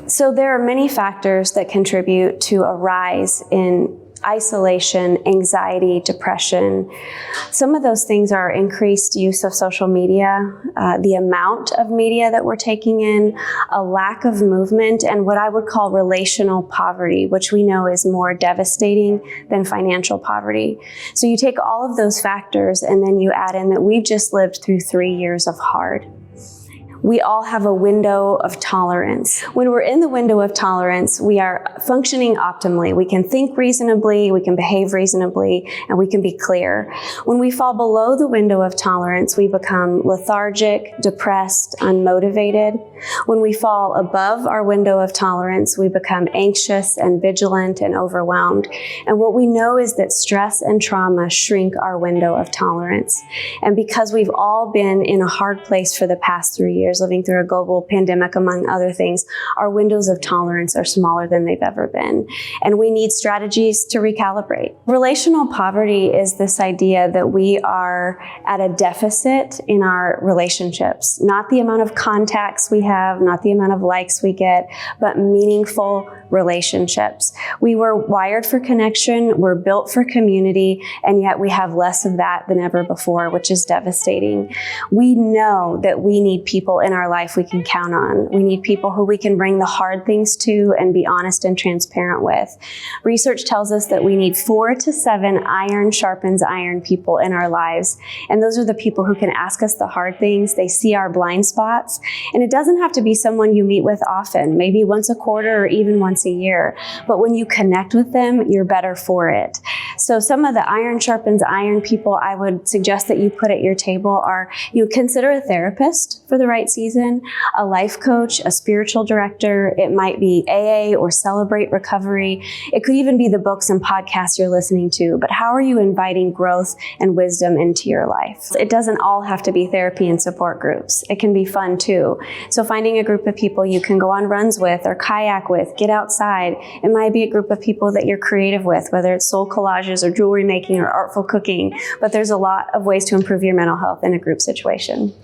So there are many factors that contribute to a rise in isolation, anxiety, depression. Some of those things are increased use of social media, the amount of media that we're taking in, a lack of movement, and what I would call relational poverty, which we know is more devastating than financial poverty. So you take all of those factors and then you add in that we've just lived through 3 years of hard. We all have a window of tolerance. When we're in the window of tolerance, we are functioning optimally. We can think reasonably, we can behave reasonably, and we can be clear. When we fall below the window of tolerance, we become lethargic, depressed, unmotivated. When we fall above our window of tolerance, we become anxious and vigilant and overwhelmed. And what we know is that stress and trauma shrink our window of tolerance. And because we've all been in a hard place for the past 3 years, living through a global pandemic, among other things, our windows of tolerance are smaller than they've ever been. And we need strategies to recalibrate. Relational poverty is this idea that we are at a deficit in our relationships, not the amount of contacts we have, not the amount of likes we get, but meaningful relationships. We were wired for connection, we're built for community, and yet we have less of that than ever before, which is devastating. We know that we need people in our life we can count on. We need people who we can bring the hard things to and be honest and transparent with. Research tells us that we need 4 to 7 iron sharpens iron people in our lives. And those are the people who can ask us the hard things. They see our blind spots. And it doesn't have to be someone you meet with often, maybe once a quarter or even once a year. But when you connect with them, you're better for it. So some of the iron sharpens iron people I would suggest that you put at your table are, you consider a therapist for the right season, a life coach, a spiritual director. It might be AA or Celebrate Recovery. It could even be the books and podcasts you're listening to. But how are you inviting growth and wisdom into your life? It doesn't all have to be therapy and support groups. It can be fun too. So finding a group of people you can go on runs with or kayak with, get outside. It might be a group of people that you're creative with, whether it's soul collages or jewelry making or artful cooking. But there's a lot of ways to improve your mental health in a group situation.